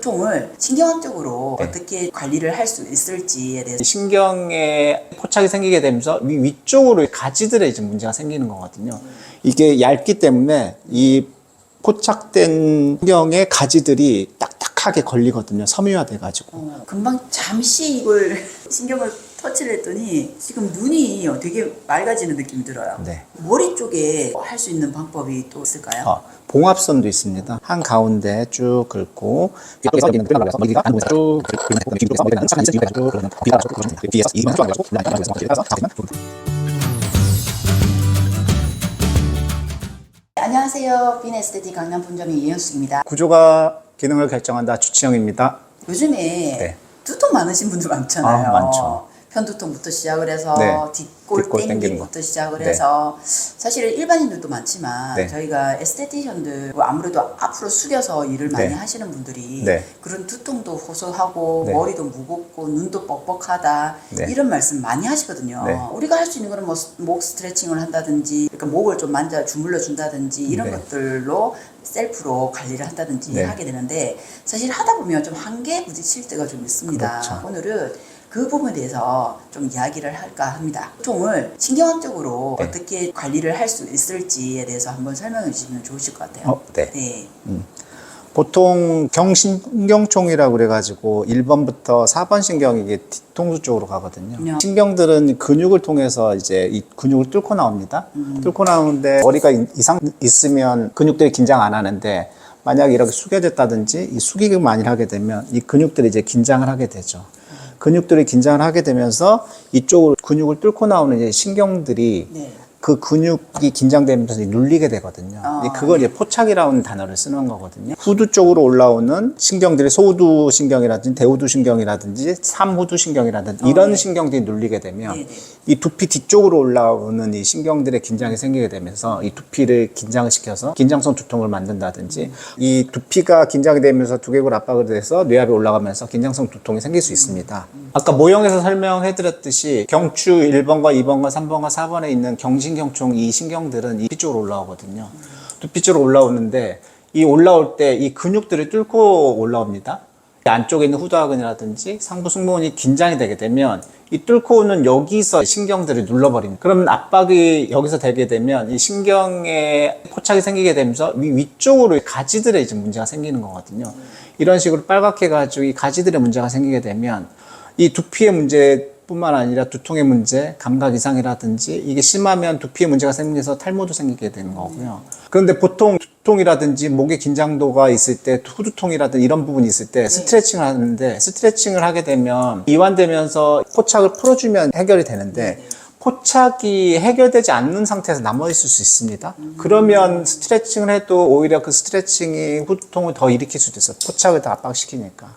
통을 신경학적으로 네. 어떻게 관리를 할 수 있을지에 대해서 신경에 포착이 생기게 되면서 위쪽으로 가지들에 이제 문제가 생기는 거거든요. 이게 얇기 때문에 이 포착된 신경의 가지들이 딱딱하게 걸리거든요. 섬유화돼가지고. 금방 잠시 이걸 신경을 터치를 했더니 지금 눈이 되게 맑아지는 느낌이 들어요. 네. 머리 쪽에 할 수 있는 방법이 또 있을까요? 봉합선도 있습니다. 한 가운데 쭉 긁고 뒤에서 여기는 끌어나가서 머리가 안 보여서 쭉 긁고 뒤쪽에서 머리가 착한 쭉 그러면 뒤가 뒤에서 이만 쭉 가지고 안녕하세요. 빈 에스테틱 강남 본점의 이현숙입니다. 구조가 기능을 결정한다. 주치영입니다. 요즘에 네. 두통 많으신 분들 많잖아요. 많죠. 편두통부터 시작을 해서 네. 뒷골 뒷골 땡기는 땡기부터 거. 시작을 네. 해서 사실 일반인들도 많지만 네. 저희가 에스테티션들 아무래도 앞으로 숙여서 일을 많이 네. 하시는 분들이 네. 그런 두통도 호소하고 네. 머리도 무겁고 눈도 뻑뻑하다 네. 이런 말씀 많이 하시거든요. 네. 우리가 할 수 있는 거는 뭐 목 스트레칭을 한다든지 그러니까 목을 좀 주물러 준다든지 이런 네. 것들로 셀프로 관리를 한다든지 네. 하게 되는데 사실 하다 보면 좀 한계에 부딪힐 때가 좀 있습니다. 그렇죠. 오늘은 그 부분에 대해서 좀 이야기를 할까 합니다. 통을 신경학적으로 네. 어떻게 관리를 할 수 있을지에 대해서 한번 설명해 주시면 좋으실 것 같아요. 네. 네. 보통 경신경총이라고 그래가지고 1번부터 4번 신경이 이게 뒤통수 쪽으로 가거든요. 신경들은 근육을 통해서 이제 이 근육을 뚫고 나옵니다. 뚫고 나오는데 머리가 이상 있으면 근육들이 긴장 안 하는데 만약에 이렇게 숙여졌다든지 이 숙이기만 많이 하게 되면 이 근육들이 이제 긴장을 하게 되죠. 근육들이 긴장을 하게 되면서 이쪽으로 근육을 뚫고 나오는 이제 신경들이 네. 그 근육이 긴장되면서 눌리게 되거든요. 그걸 이제 포착이라는 단어를 쓰는 거거든요. 후두 쪽으로 올라오는 신경들이 소후두 신경이라든지 대후두 신경이라든지 삼후두 신경이라든지 이런 신경들이 눌리게 되면 네네. 이 두피 뒤쪽으로 올라오는 이 신경들의 긴장이 생기게 되면서 이 두피를 긴장을 시켜서 긴장성 두통을 만든다든지 이 두피가 긴장이 되면서 두개골 압박을 돼서 뇌압이 올라가면서 긴장성 두통이 생길 수 있습니다. 아까 모형에서 설명해 드렸듯이 경추 1번과 2번과 3번과 4번에 있는 경신경총 이 신경들은 이 두피 쪽으로 올라오거든요. 두피 쪽으로 올라오는데 이 올라올 때 이 근육들을 뚫고 올라옵니다. 안쪽에 있는 후두하근이라든지 상부 승모근이 긴장이 되게 되면 이 뚫고 오는 여기서 신경들을 눌러버립니다. 그러면 압박이 여기서 되게 되면 이 신경에 포착이 생기게 되면서 위쪽으로 가지들에 이제 문제가 생기는 거거든요. 이런 식으로 빨갛게 해가지고 이 가지들의 문제가 생기게 되면 이 두피의 문제뿐만 아니라 두통의 문제, 감각 이상이라든지 이게 심하면 두피의 문제가 생겨서 탈모도 생기게 되는 거고요. 그런데 보통 두통이라든지 목의 긴장도가 있을 때 후두통이라든지 이런 부분이 있을 때 스트레칭을 하는데 스트레칭을 하게 되면 이완되면서 포착을 풀어주면 해결이 되는데 포착이 해결되지 않는 상태에서 남아있을 수 있습니다. 그러면 스트레칭을 해도 오히려 그 스트레칭이 후두통을 더 일으킬 수도 있어요. 포착을 더 압박시키니까.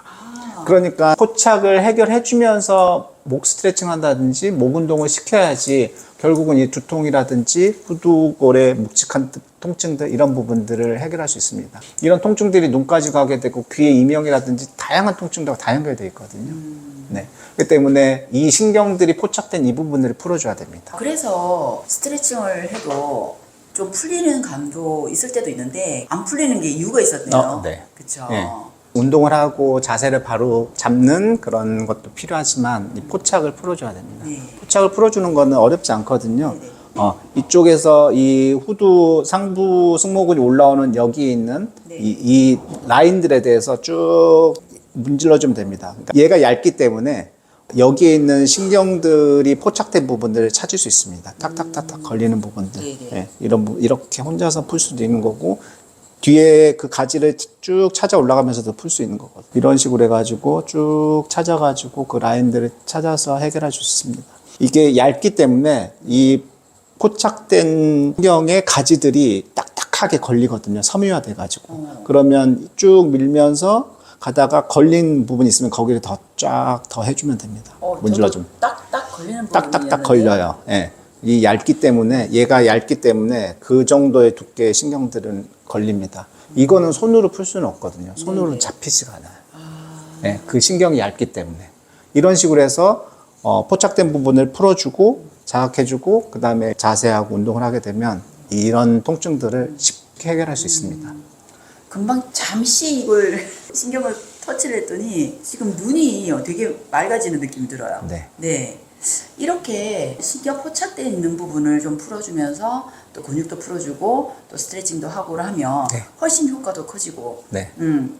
그러니까 포착을 해결해 주면서 목 스트레칭 한다든지 목 운동을 시켜야지 결국은 이 두통이라든지 후두골의 묵직한 통증들 이런 부분들을 해결할 수 있습니다. 이런 통증들이 눈까지 가게 되고 귀의 이명이라든지 다양한 통증들과 다 연결되어 있거든요. 네. 그렇기 때문에 이 신경들이 포착된 이 부분들을 풀어줘야 됩니다. 그래서 스트레칭을 해도 좀 풀리는 감도 있을 때도 있는데 안 풀리는 게 이유가 있었네요. 네. 그렇죠. 네. 운동을 하고 자세를 바로 잡는 그런 것도 필요하지만 이 포착을 풀어줘야 됩니다. 네. 포착을 풀어주는 거는 어렵지 않거든요. 네네. 이쪽에서 이 후두 상부 승모근이 올라오는 여기 있는 네. 이 라인들에 대해서 쭉 문질러주면 됩니다. 그러니까 얘가 얇기 때문에 여기에 있는 신경들이 포착된 부분들을 찾을 수 있습니다. 탁탁탁탁 걸리는 부분들. 네네. 예, 이렇게 혼자서 풀 수도 있는 거고 뒤에 그 가지를 쭉 찾아 올라가면서도 풀 수 있는 거거든요. 이런 식으로 해가지고 쭉 찾아가지고 그 라인들을 찾아서 해결할 수 있습니다. 이게 얇기 때문에 이 포착된 신경의 가지들이 딱딱하게 걸리거든요. 섬유화돼가지고. 그러면 쭉 밀면서 가다가 걸린 부분이 있으면 거기를 더 해주면 됩니다. 문질러주면. 딱딱 걸리는 부분이 딱딱딱 걸려요. 예. 이 얇기 때문에 얘가 얇기 때문에 그 정도의 두께의 신경들은 걸립니다. 이거는 손으로 풀 수는 없거든요. 손으로는 잡히지가 않아요. 네, 그 신경이 얇기 때문에 이런 식으로 해서 포착된 부분을 풀어주고 자극해주고 그 다음에 자세하고 운동을 하게 되면 이런 통증들을 쉽게 해결할 수 있습니다. 금방 잠시 이걸 신경을 터치를 했더니 지금 눈이 되게 맑아지는 느낌이 들어요. 네. 네. 이렇게 신경 포착되어 있는 부분을 좀 풀어주면서 또 근육도 풀어주고 또 스트레칭도 하고 하면 네. 훨씬 효과도 커지고 네.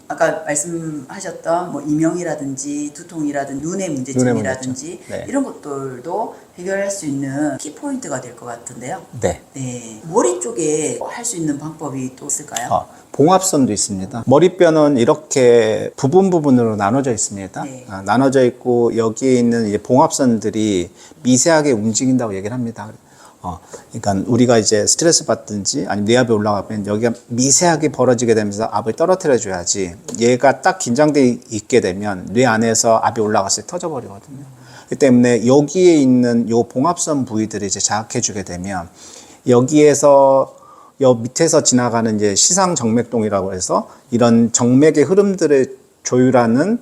아까 말씀하셨던 뭐 이명이라든지 두통이라든지 눈의 문제점이라든지 네. 이런 것들도 해결할 수 있는 키포인트가 될 것 같은데요. 네. 네. 머리 쪽에 할 수 있는 방법이 또 있을까요? 봉합선도 있습니다. 머리뼈는 이렇게 부분으로 나눠져 있습니다. 네. 나눠져 있고 여기에 있는 이제 봉합선들이 미세하게 움직인다고 얘기를 합니다. 그러니까 우리가 이제 스트레스 받든지 아니면 뇌압이 올라가면 여기가 미세하게 벌어지게 되면서 압을 떨어뜨려 줘야지 얘가 딱 긴장돼 있게 되면 뇌 안에서 압이 올라갔을 때 터져버리거든요. 그렇기 때문에 여기에 있는 요 봉합선 부위들을 이제 자극해 주게 되면 여기에서 여 밑에서 지나가는 이제 시상정맥동이라고 해서 이런 정맥의 흐름들을 조절하는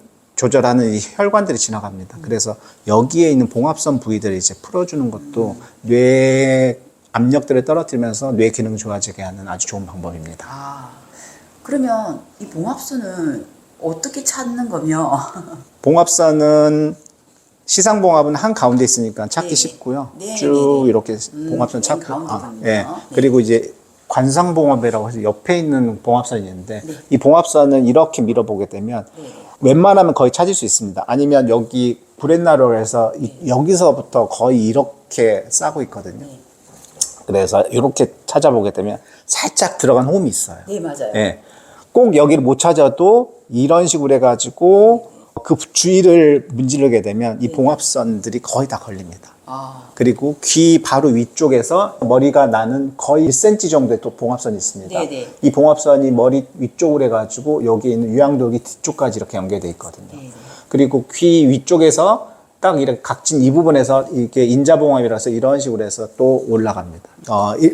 이 혈관들이 지나갑니다. 그래서 여기에 있는 봉합선 부위들을 이제 풀어주는 것도 뇌 압력들을 떨어뜨리면서 뇌 기능 좋아지게 하는 아주 좋은 방법입니다. 그러면 이 봉합선은 어떻게 찾는 거며? 봉합선은 시상봉합은 한 가운데 있으니까 찾기 네네. 쉽고요. 네네네. 쭉 이렇게 봉합선 찾고, 가운데군요. 예. 네. 그리고 이제 관상봉합이라고 해서 옆에 있는 봉합선이 있는데 네. 이 봉합선은 이렇게 밀어보게 되면 네. 웬만하면 거의 찾을 수 있습니다. 아니면 여기 브렛나루로 해서 여기서부터 거의 이렇게 싸고 있거든요. 네. 그래서 이렇게 찾아보게 되면 살짝 들어간 홈이 있어요. 네, 맞아요. 예. 꼭 여기를 못 찾아도 이런 식으로 해가지고 그 주위를 문지르게 되면 이 봉합선들이 거의 다 걸립니다. 그리고 귀 바로 위쪽에서 머리가 나는 거의 1cm 정도의 또 봉합선이 있습니다. 네네. 이 봉합선이 머리 위쪽으로 해가지고 여기 있는 유양돌기 뒤쪽까지 이렇게 연결되어 있거든요. 네네. 그리고 귀 위쪽에서 딱 이렇게 각진 이 부분에서 이게 인자봉합이라서 이런 식으로 해서 또 올라갑니다.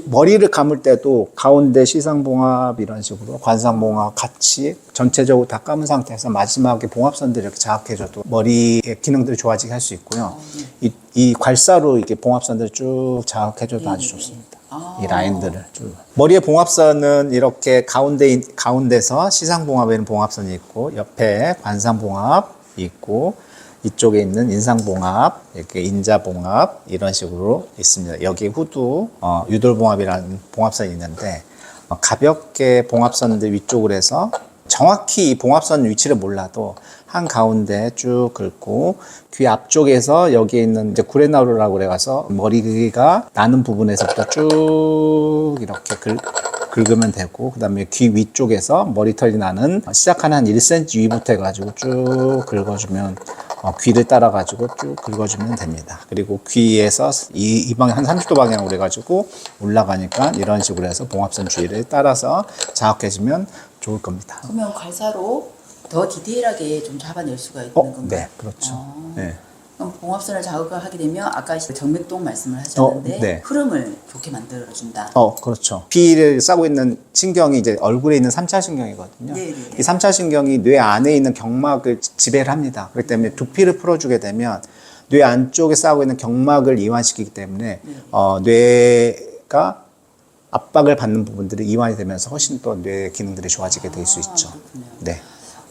머리를 감을 때도 가운데 시상봉합 이런 식으로 관상봉합 같이 전체적으로 다 감은 상태에서 마지막에 봉합선들 이렇게 자극해줘도 머리의 기능들이 좋아지게 할 수 있고요. 이 괄사로 이렇게 봉합선들을 쭉 자극해줘도 아주 좋습니다. 이 라인들을 쭉. 머리의 봉합선은 이렇게 가운데서 시상봉합에는 봉합선이 있고 옆에 관상봉합이 있고 이쪽에 있는 인상봉합, 이렇게 인자봉합 이런 식으로 있습니다. 여기 후두 유돌봉합이라는 봉합선이 있는데 가볍게 봉합선들 위쪽으로 해서 정확히 이 봉합선 위치를 몰라도 한 가운데 쭉 긁고 귀 앞쪽에서 여기에 있는 이제 구레나루라고 그래가서 머리가 나는 부분에서부터 쭉 이렇게 긁으면 되고 그 다음에 귀 위쪽에서 머리털이 나는 시작하는 한 1cm 위부터 해가지고 쭉 긁어주면 귀를 따라가지고 쭉 긁어주면 됩니다. 그리고 귀에서 이 방향 한 30도 방향으로 해가지고 올라가니까 이런 식으로 해서 봉합선 주위를 따라서 자극해주면 좋을 겁니다. 그러면 괄사로 더 디테일하게 좀 잡아낼 수가 있는 건가요? 네, 그렇죠. 네. 그럼 봉합선을 자극을 하게 되면 아까 정맥동 말씀을 하셨는데 네. 흐름을 좋게 만들어준다. 그렇죠. 피를 싸고 있는 신경이 이제 얼굴에 있는 3차 신경이거든요. 네네. 이 3차 신경이 뇌 안에 있는 경막을 지배를 합니다. 그렇기 때문에 두피를 풀어주게 되면 뇌 안쪽에 싸고 있는 경막을 이완시키기 때문에 뇌가 압박을 받는 부분들이 이완이 되면서 훨씬 더 뇌 기능들이 좋아지게 될 수 있죠. 그렇군요. 네.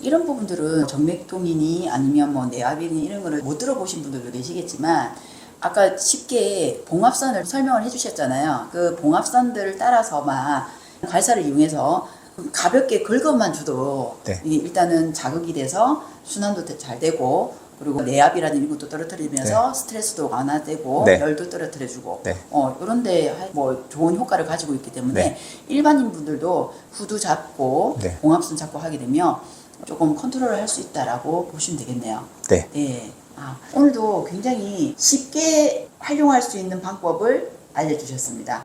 이런 부분들은 정맥동이니 아니면 뭐 뇌압이니 이런 거를 못 들어보신 분들도 계시겠지만 아까 쉽게 봉합선을 설명을 해주셨잖아요. 그 봉합선들을 따라서만 괄사를 이용해서 가볍게 긁어만 줘도 네. 이게 일단은 자극이 돼서 순환도 잘 되고 그리고 뇌압이라는 이것도 떨어뜨리면서 스트레스도 완화되고 네. 열도 떨어뜨려주고 네. 이런데 뭐 좋은 효과를 가지고 있기 때문에 네. 일반인 분들도 후두 잡고 네. 봉합선 잡고 하게 되면 조금 컨트롤을 할 수 있다라고 보시면 되겠네요. 네. 네. 오늘도 굉장히 쉽게 활용할 수 있는 방법을 알려주셨습니다.